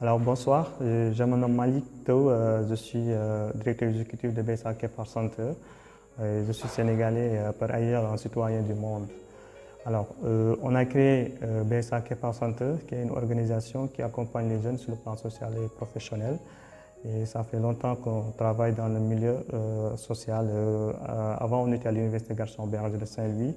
Alors bonsoir, je me nomme Malik Tao, je suis directeur exécutif de BSA Kepar Center. Je suis sénégalais, par ailleurs un citoyen du monde. Alors, on a créé BSA Kepar Center, qui est une organisation qui accompagne les jeunes sur le plan social et professionnel. Et ça fait longtemps qu'on travaille dans le milieu social. Avant, on était à l'Université Gaston Berger de Saint-Louis,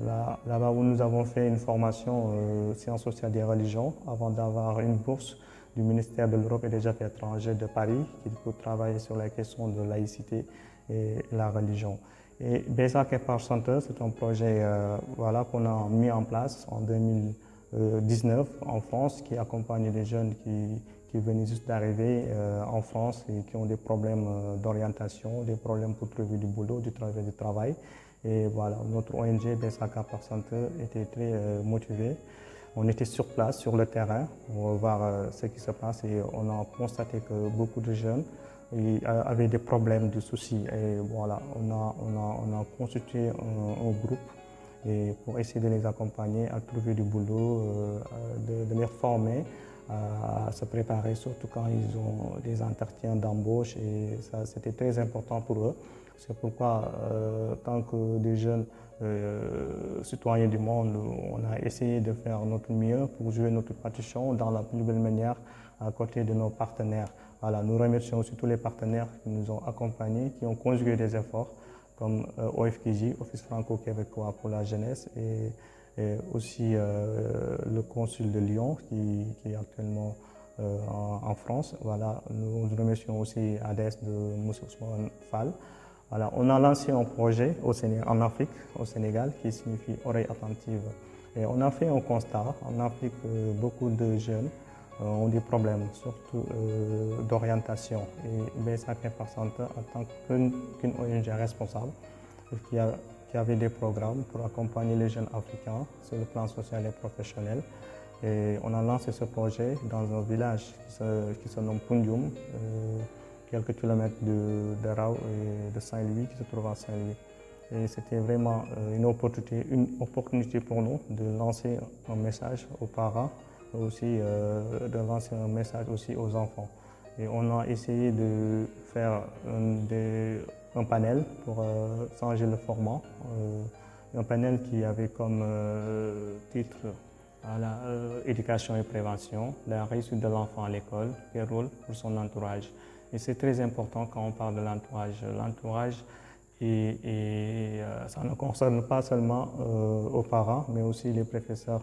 là-bas où nous avons fait une formation sciences sociales et religions, avant d'avoir une bourse du ministère de l'Europe et des Affaires étrangères de Paris, qui peut travailler sur la question de laïcité et la religion. Et BSA Kepar Center, c'est un projet qu'on a mis en place en 2019 en France, qui accompagne les jeunes qui venaient juste d'arriver en France et qui ont des problèmes d'orientation, des problèmes pour trouver du boulot, du travail. Et voilà, notre ONG BSA Kepar Center était très motivée. On était sur place, sur le terrain, pour voir ce qui se passe et on a constaté que beaucoup de jeunes avaient des problèmes, des soucis. Et voilà, on a constitué un groupe et pour essayer de les accompagner à trouver du boulot, de les former à se préparer, surtout quand ils ont des entretiens d'embauche. Et ça, c'était très important pour eux. C'est pourquoi, tant que des jeunes citoyens du monde, on a essayé de faire notre mieux pour jouer notre partition dans la plus belle manière à côté de nos partenaires. Voilà, nous remercions aussi tous les partenaires qui nous ont accompagnés, qui ont conjugué des efforts, comme OFKJ, Office franco-québécois pour la jeunesse, et aussi le consul de Lyon qui est actuellement en France. Voilà, nous remercions aussi ADES de Moussa Ousmane Fall. Voilà, on a lancé un projet en Afrique, au Sénégal, qui signifie oreille attentive. Et on a fait un constat. En Afrique, beaucoup de jeunes ont des problèmes, surtout d'orientation. Et BSA Kepar Center, en tant qu'une ONG responsable, qui avait des programmes pour accompagner les jeunes africains sur le plan social et professionnel. Et on a lancé ce projet dans un village qui se nomme Punjum, quelques kilomètres de Rao et de Saint-Louis, qui se trouve à Saint-Louis. Et c'était vraiment une opportunité pour nous de lancer un message aux parents, mais aussi de lancer un message aussi aux enfants. Et on a essayé de faire un panel pour changer le format. Un panel qui avait comme titre éducation et prévention, la réussite de l'enfant à l'école, quel rôle pour son entourage. Et c'est très important quand on parle de l'entourage. L'entourage, ça ne concerne pas seulement aux parents, mais aussi les professeurs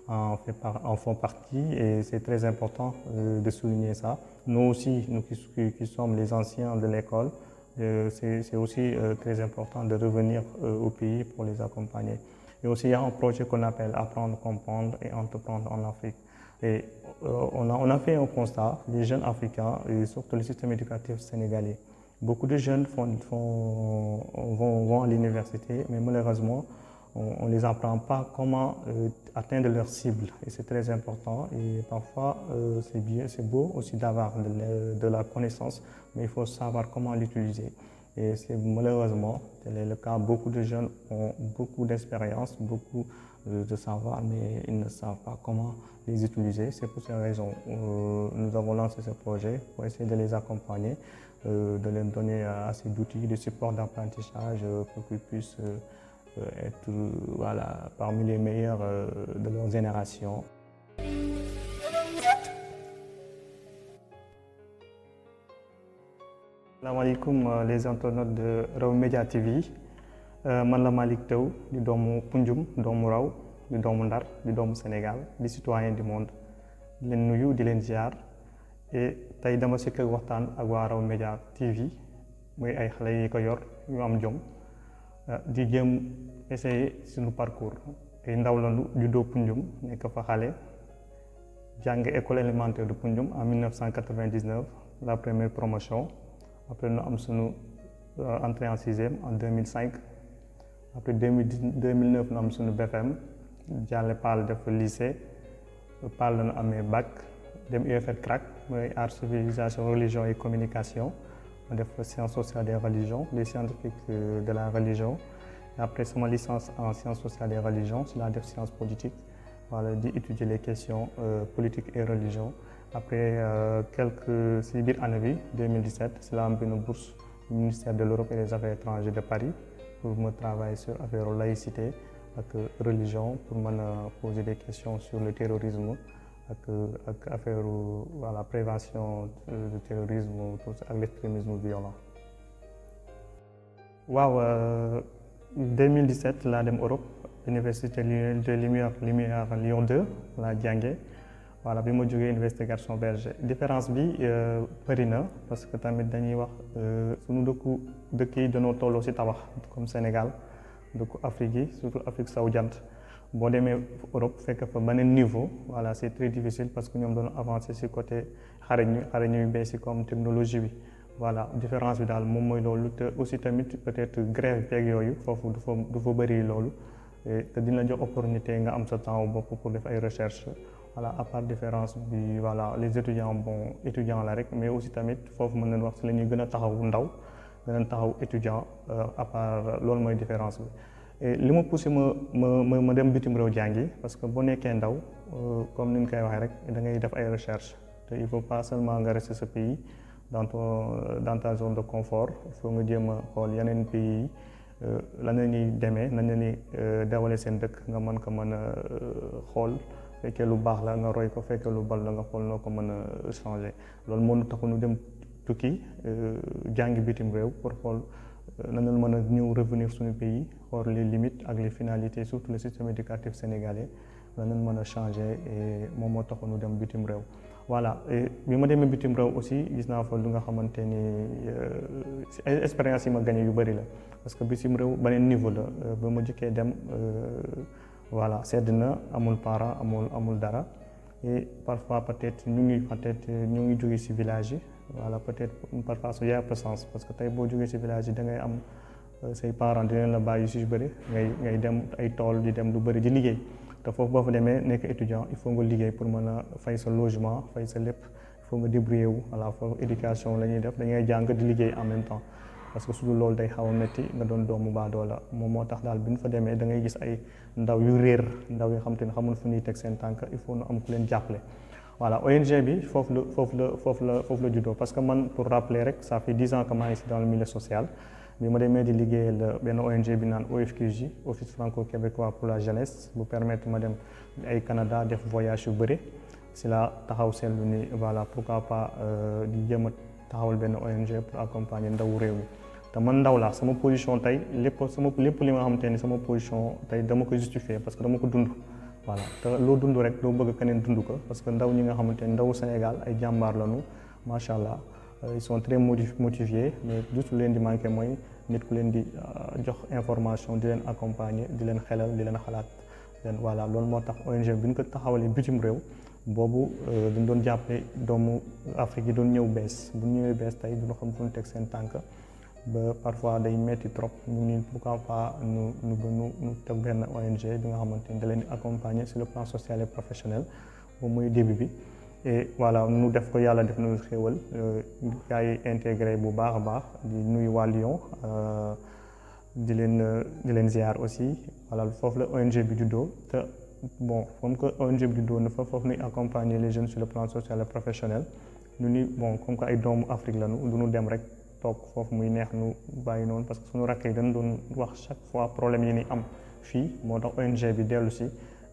en font partie et c'est très important de souligner ça. Nous aussi, nous qui sommes les anciens de l'école, c'est aussi très important de revenir au pays pour les accompagner. Et aussi, il y a un projet qu'on appelle Apprendre, comprendre et entreprendre en Afrique. Et on a fait un constat, les jeunes africains, et surtout le système éducatif sénégalais. Beaucoup de jeunes vont à l'université, mais malheureusement, on ne les apprend pas comment atteindre leur cible. Et c'est très important. Et parfois, c'est beau aussi d'avoir de la connaissance, mais il faut savoir comment l'utiliser. Et c'est malheureusement, tel est le cas, beaucoup de jeunes ont beaucoup d'expérience, beaucoup de savoir, mais ils ne savent pas comment les utiliser. C'est pour ces raisons que nous avons lancé ce projet pour essayer de les accompagner, de leur donner assez d'outils, de support d'apprentissage pour qu'ils puissent être parmi les meilleurs de leur génération. Salam alaikum les internautes de Raw Media TV. Man la Malik Tao, di doomu Punjum, doomu Raw, di doomu Ndar, di doomu Sénégal, di citoyen du monde. Di leen nuyu, di leen ziar. Et tey dama si kër waxtaan ak waa Raw Media TV, muy ay xale yi ko yor yu am jom, di jëm essayer suñu parcours. Ay ndaw la juddoo Punjum, nekk fa xale, jàng école élémentaire de Punjum en 1999, la première promotion. Après, nous avons entré en 6e en 2005. Après 2009, nous avons BFM. J'ai parlé de lycée. Je parle de bac. J'ai UFR CRAC, Art, Civilisation, Religion et Communication. J'ai fait Sciences sociales et religions, les scientifiques de la religion. Et après, c'est ma licence en Sciences sociales et religions, c'est la sciences politiques. Voilà, d'étudier les questions politiques et religions. après si biir année bi 2017 si la am benn bourse du ministère de l'Europe et des Affaires étrangères de Paris pour me travailler sur affaire laïcité ak religion pour mën a poser des questions sur le terrorisme ak affaire voilà prévention du terrorisme ak l'extrémisme violent. waaw 2017 laa dem Europe université de Lumière Lyon 2 laa jàngee voilà bi ma jógee université Gaston Berger différence bi bëri na parce que tamit dañuy wax suñu dëkk yi dañoo tolloo ci tabax comme Sénégal dëkku Afrique yi surtout Afrique sowu jant boo demee Europe fekk fa beneen niveau voilà c'est très difficile parce que ñoom doon avancer ci côté xarañ yu bees yi comme technologie bi voilà différence bi daal moom mooy loolu te aussi tamit peut-être grève beeg yooyu foofu du fa bëri loolu te dina jox opportunité nga am sa temps bopp pour def ay recherche voilà à part différence bi voilà les étudiants étudiants la rek mais aussi tamit foofu mën nañu wax ci la ñuy gën a taxaw ndaw gën a taxaw étudiant à part loolu mooy différence bi et li ma poussé ma dem bitim réew jàngi parce que boo nekkee ndaw comme ni ñu koy waxee rek da ngay def ay recherche te il faut pas seulement nga rester ce pays dans ta zone de confort il faut nga jéem a xool yeneen pays yi lan la ñuy demee nañ la ñuy dawale seen dëkk nga mën ko mën a xool fekkee lu baax la nga roy ko fekkee lu bal la nga xool noo ko mën a changer loolu moo ñu taxu ñu dem tukki jàngi bitim réew pour xool nan la mën a ñëw revenir suñu pays xool les limites ak les finalités surtout le système éducatif sénégalais nan la mën a changer et moom moo taxu ñu dem bitim réew. voilà bi ma demee bitim réew aussi gis naa fa lu nga xamante ni expérience yi ma gagné yu bëri la parce que bitim réew beneen niveau la ba ma jëkkee dem voilà sedd na amul parent amul dara et parfois peut-être ñu ngi jógee ci village yi voilà peut-être parfois su yaay absence parce que tey boo jógee ci village yi da ngay am say parents dinañ la bàyyi ci bëri ngay dem ay tool di dem lu bëri di liggéey. te foofu boo fa demee nekk étudiant il faut nga liggéey pour mën a fay sa logement fay sa lépp il faut nga débrouiller wu voilà foofu éducation la ñuy def dañuy jàng di liggéey en même temps parce que su dul loolu day xaw a métti nga doon doomu baadoola moom moo tax daal bi ñu fa demee da ngay gis ay ndaw yu réer ndaw yoo xam te ne xamul fu ñuy teg seen tànk il faut nu am ku leen jàppale. voilà ONG bi foofu la juddoo parce que man pour rappeler rek ça fait 10 ans que maa ngi dans le milieu social. bi ma demee di liggéeyal benn ONG bi naan OFQJ Office franco-québécois pour la jeunesse bu permettre ma dem ay Canada def voyage yu bëri si la taxaw seetlu ni voilà pourquoi pas di jéem a taxawal benn ONG pour accompagner ndawu réew mi te man ndaw laa sama position tey lépp li nga xamante ni sama position tey dama ko justifier parce que dama ko dund voilà te loo dund rek doo bëgg keneen dund ko parce que ndaw ñi nga xamante ni ndawu Sénégal ay jàmbaar lañu macha allah. Ils sont très motivés mais juste lu leen di manqué mooy nit ku leen di jox information di leen accompagner di leen xelal di leen xalaat voilà loolu moo tax ONG bi ñu ko taxawalee bitim réew boobu dañ doon jàppale doomu Afrique yi doon ñëw bees bu ñu ñëwee bees tey duñu xam fu ñu teg seen tànk ba parfois day metti trop ñu ni pourquoi pas ñu teg benn ONG bi nga xamante ni da leen di accompagner sur le plan social et professionnel moom mooy début bi. et voilà nu def ko yàlla def nañu xéewal gars yi intégré bu baax a baax di nuyu waa Lyon di leen ziar aussi voilà foofu la ONG bi juddoo te bon comme que ONG bi juddoo na fa foofu nuy accompagner les jeunes sur le plan social et professionnel ñu ni bon comme que ay doomu Afrique lañu du ñu dem rek toog foofu muy neex nu bàyyi noonu parce que suñu rakk yi dañ doon wax chaque fois problème yi ni am fii moo tax ONG bi dellu si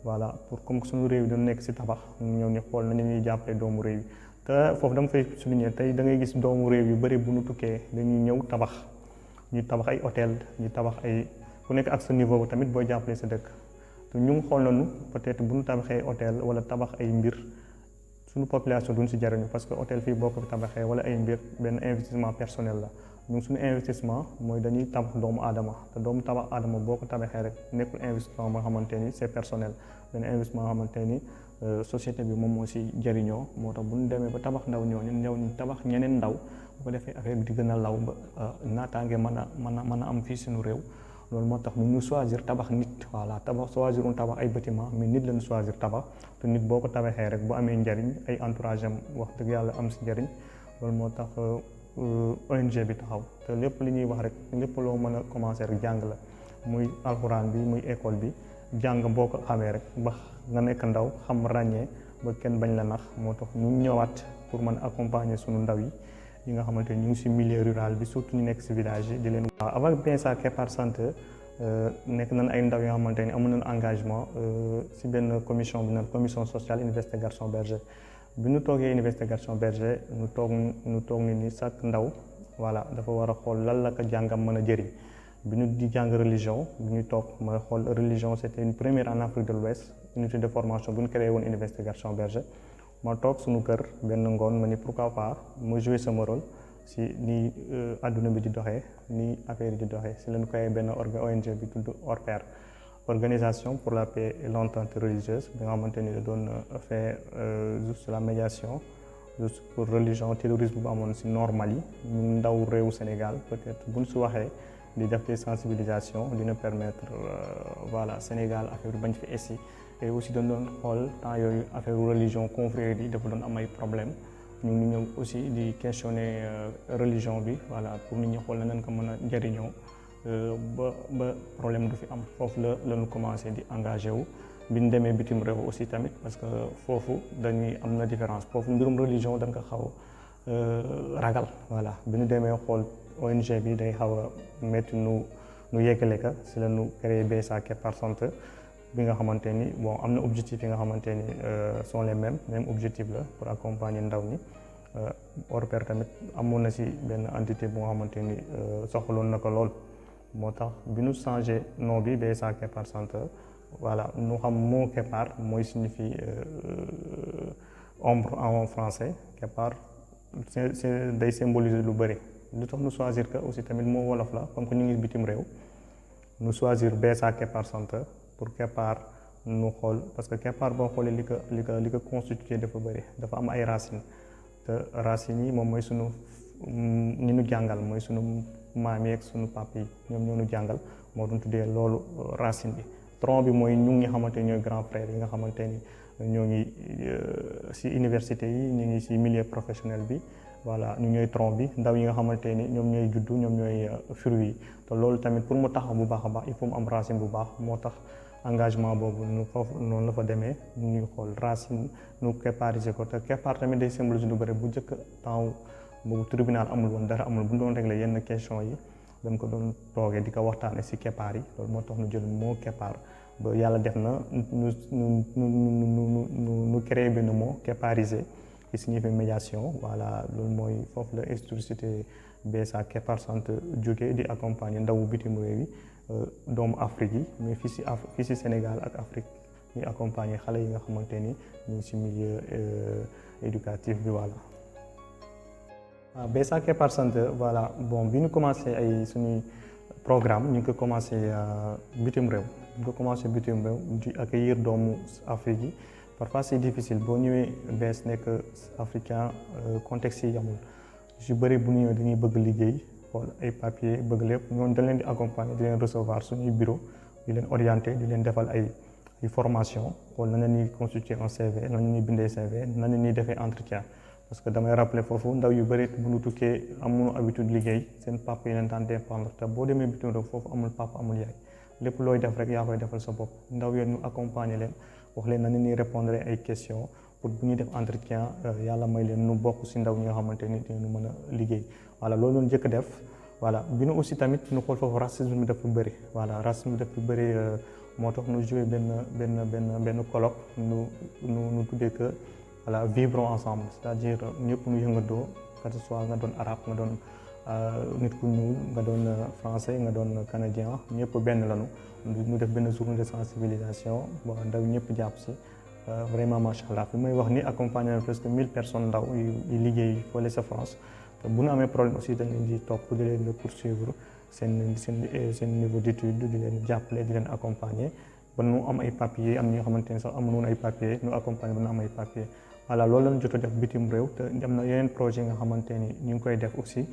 voilà pour comme suñu réew yi dañu nekk ci tabax ñu ñëw ñu xool nañu ñuy jàppale doomu réew yi te foofu dama fay souligner tey da ngay gis doomu réew yu bëri bu ñu tukkee dañuy ñëw tabax ñu tabax ay hôtel ñu tabax ay ku nekk ak sa niveau tamit booy jàppale sa dëkk te ñu xool nañu peut-être bu ñu tabaxee hôtel wala tabax ay mbir suñu population duñ ci jariñu parce que hôtel fii boo ko tabaxee wala ay mbir benn investissement personnel la ñun suñu investissement mooy dañuy tabax doomu aadama te doomu tabax aadama boo ko tabaxee rek nekkul investissement boo xamante ni c'est personnel benn investissement xamante ni société bi moom moo ci jariñoo moo tax bu ñu demee ba tabax ndaw ñooñu ñu tabax ñeneen ndaw bu ko defee affaire bi di gën a law ba naataange mën a am fii suñu réew loolu moo tax ñu choisir tabax nit voilà tabax choisir un tabax ay bâtiment mais nit lañu choisir tabax te nit boo ko tabaxee rek bu amee njariñ ay entourage am wax dëgg yàlla am ci njariñ loolu moo tax ONG bi taxaw te lépp li ñuy wax rek lépp loo mën a commencer rek jàng la muy alxuraan bi muy école bi jàng boo ko xamee rek ba nga nekk ndaw xam ràññee ba kenn bañ la nax moo tax ñu ñëwaat pour mën accompagner sunu ndaw yi nga xamante ni ñu ngi si milieu rural bi surtout ñu nekk si village yi di leen. waaw avec BSA Kepar Santé nekk nañ ay ndaw yoo xamante ni amoon nañ engagement si benn commission bi naan commission sociale Université Gaston Berger bi ñu toogee Université Gaston Berger ñu toog ni chaque ndaw voilà dafa war a xool lan la ko jàngam mën a jëriñ bi ñu di jàng religion bi ñu toog mooy xool religion c'était une première en Afrique de l'Ouest unité de formation bu ñu créé woon Université Gaston Berger ma toog suñu kër benn ngoon ma ni pourquoi pas ma jouer sama rôle si ni adduna bi di doxee ni affaire yi di doxee si lañ koy benn ONG bi tudd ORPER organisation pour la paix et l'entente religieuse bi nga xamante ni da doon faire juste la médiation juste pour religion terrorisme bu amoon si nord Mali ñu ndaw réewu Sénégal peut-être buñ si waxee di def des sensibilisations dina permettre voilà Sénégal affaire bi bañ fi essi et aussi dañ doon xool temps yooyu affaire religion confrérie yi dafa doon am ay problème ñu ngi ñëw aussi di questionner religion bi voilà pour nit ñi xool na nañ ko mën a njëriñoo ba problème du fi am foofu la ñu commencé di engagé wu bi ñu demee bitim réew aussi tamit parce que foofu dañuy am na différence foofu mbirum religion da nga ko xaw ragal voilà bi ñu demee xool ONG bi day xaw a métti nu yeggale ka si la ñu créé BSA Kepar Santé bi nga xamante ni bon am na objectif yi nga xamante ni sont les mêmes objectif la pour accompagner ndaw ñi ORPER tamit amoon na si benn entité bu nga xamante ni soxaloon na ko lool moo tax bi ñu changé nom bi BSA Kepar Santé voilà ñu xam moo Kepar mooy signifie ombre en français Kepar c'est day symboliser lu bëri lu tax ñu choisir que aussi tamit moo wolof la comme que ñu ngi bitim réew ñu choisir BSA Kepar Santé pour Kepar ñu xool parce que Kepar boo xoolee li ko constitué dafa bëri dafa am ay racines te racines yi moom mooy sunu ñi ñu jàngal mooy sunu maam yi ak sunu papa yi ñoom ñoo ñu jàngal moo doon tuddee loolu racine bi tronc bi mooy ñu ngi xamante ni ñooy grand frère yi nga xamante ni ñoo ngi si université yi ñu ngi si milieu professionnel bi voilà ñu ñooy tronc bi ndaw yi nga xamante ni ñoom ñooy juddu ñoom ñooy fruit yi te loolu tamit pour mu taxaw bu baax a baax il faut mu am racine bu baax moo tax engagement boobu nu foofu noonu la fa demee ñuy xool racine nu keppariser ko te Kepar tamit day symboliser lu bëri bu njëkk temps boobu tribunal amul woon dara amul bu ñu doon régler yenn question yi dañ ko doon toogee di ko waxtaanee si Kepar yi loolu moo tax ñu jël moo Kepar ba yàlla def na nu créé benn mot keppariser qui signifie médiation voilà loolu mooy foofu la historicité BSA Kepar Santé jógee di accompagner ndawu bitim réew yi doomu Afrique yi mais fii si Sénégal ak Afrique ñuy accompagner xale yi nga xamante ni ñu ngi si milieu éducatif bi voilà. waaw BSA Kepar Santé voilà bon bi ñu commencé ay suñuy programme ñu ngi ko commencé bitim réew di accueillir doomu Afrique yi parfois c'est difficile boo ñëwee bees nekk africain contexte yi amul su bëri bu ñu ñëwee dañuy bëgg liggéey xool ay papier bëgg lépp ñooñu dañ leen di accompagner di leen recevoir suñuy bureau di leen orienter di leen defal ay formation xool nan la ñuy constituer un CV nan la ñuy bindee CV nan la ñuy defee entretien parce que damay rappeler foofu ndaw yu bëri bu ñu tukkee amuñu habitude liggéey seen papa yi leen daan dépendre te boo demee bitim réew foofu amul papa amul yaay lépp looy def rek yaa koy defal sa bopp ndaw yooyu ñu accompagner leen wax leen nan la ñuy répondre ay questions pour bu ñuy def entretien yàlla may leen nu bokk si ndaw ñi nga xamante ni dinañu mën a liggéey voilà loolu noonu njëkk def voilà bi nu aussi tamit ñu xool foofu racisme bi dafa bëri voilà racisme bi dafa bëri moo tax ñu joué benn colloque nu tuddee que voilà vivrons ensemble c'est-à-dire ñëpp ñu yëngatoo que ce soit nga doon arabe nga doon nit ku ñuul nga doon français nga doon canadien ñëpp benn lañu ñu def benn journée de sensibilisation bon ndaw ñëpp jàpp si vraiment macha allah fi may wax ni accompagné na presque 1000 personnes ndaw yu liggéey fële sa France te bu ñu amee problème aussi dañ leen di topp di leen poursuivre seen niveau d'étude di leen jàppale di leen accompagner ba nu am ay papiers am ñoo xamante ne sax amuñu ay papiers ñu accompagner ba nu am ay papiers voilà loolu lañ jot a def bitim réew te am na yeneen projet nga xamante ni ñu ngi koy def aussi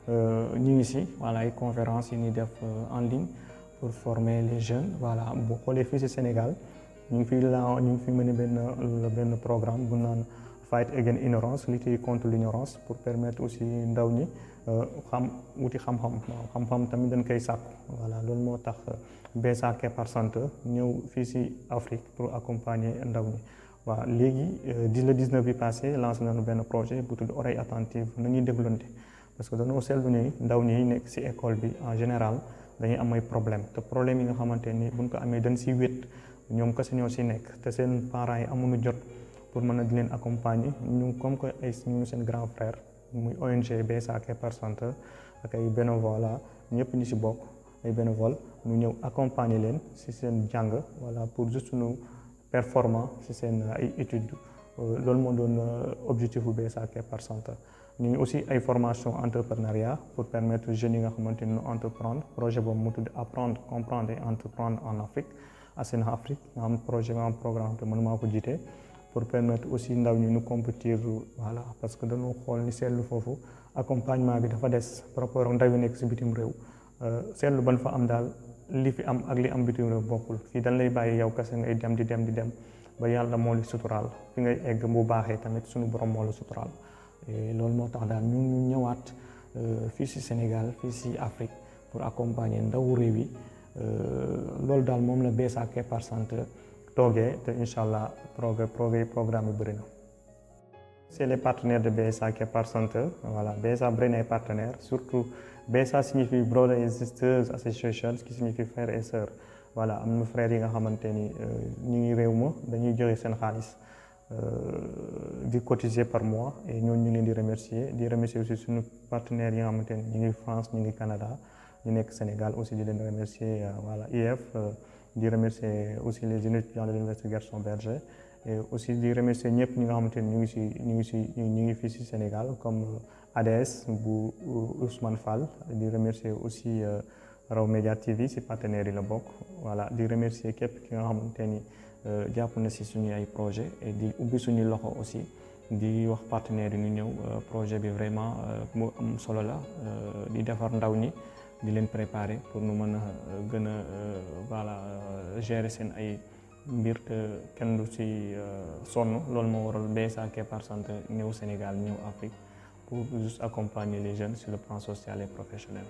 ñu ngi si voilà ay conférences yi ñuy def en ligne pour former les jeunes voilà bu xoolee fii si Sénégal ñu ngi fi mën benn programme bu naan Fight Against Ignorance lutter contre l'ignorance pour permettre aussi ndaw ñi wuti xam-xam tamit dañ koy sàkku voilà loolu moo tax BSA Kepar Santé ñëw fii si Afrique pour accompagner ndaw ñi waaw léegi di le 19 bi passé lancé nañu benn projet bu tudd oreille attentive nañuy déglunte parce que dañoo seetlu ni ndaw ñi nekk ci école bi en général dañuy am ay problème te problème yi nga xamante ni buñ ko amee dañ ci wét ñoom kese ñoo ci nekk te seen parents yi amuñu jot pour mën a di leen accompagner ñu comme que ay ñu seen grand frère muy ONG BSA Kepar Center ak ay bénévoles ñëpp ñu ci bokk ay bénévoles ñu ñëw accompagner leen ci seen jàng voilà pour juste ñu performant ci seen ay études loolu moo doon objectif bu BSA Kepar Center. ñu ngi aussi ay formation entrepreneuriat pour permettre jeunes yi nga xamante ni ñu entreprendre projet boobu mu tudd apprendre comprendre et entreprendre en Afrique ASENA Afrique nga am projet nga am programme te man maa ko jiite pour permettre aussi ndaw ñi ñu compétir voilà parce que dañoo xool ni seetlu foofu accompagnement bi dafa des par rapport ak ndaw yi nekk ci bitim réew seetlu ban fa am daal li fi am ak li am bitim réew bokkul fii dañ lay bàyyi yow kese ngay dem di dem ba yàlla moo li suturaal fi ngay egg bu baaxee tamit suñu borom moo la suturaal loolu moo tax daal ñu ñëwaat fii ci Sénégal fii ci Afrique pour accompagner ndawu réew yi loolu daal moom la BSA Kepar Center toogee te incha allah programme yi bëri na. c'est les partenaires de BSA Kepar Center voilà BSA bëri na ay partenaires surtout BSA signifie Brothers and Sisters Association qui signifie frères et sœurs voilà am na frères yi nga xamante ni ñu ngi réew ma dañuy joxe seen xaalis di cotiser par mois et ñooñu ñu leen di remercier aussi suñu partenaires yi nga xamante ni ñu ngi France ñu ngi Canada ñu nekk Sénégal aussi di leen remercier voilà IEF di remercier aussi les étudiants de l'université Gaston Berger et aussi di remercier ñëpp ñi nga xamante ni ñu ngi fii ci Sénégal comme ADS bu Ousmane Fall di remercier aussi Raw Media TV ci partenaires yi la bokk voilà di remercier képp ki nga xamante ni jàpp na ci suñu ay projet et di ubbi suñu loxo aussi di wax partenaires yi ñu ñëw projet bi vraiment mu am solo la di defar ndaw ñi di leen préparer pour nu mën a gën a voilà gérer seen ay mbir te kenn du ci sonn loolu moo waral BSA Kepar Center ñëw Sénégal ñëw Afrique pour juste accompagner les jeunes sur le plan social et professionnel.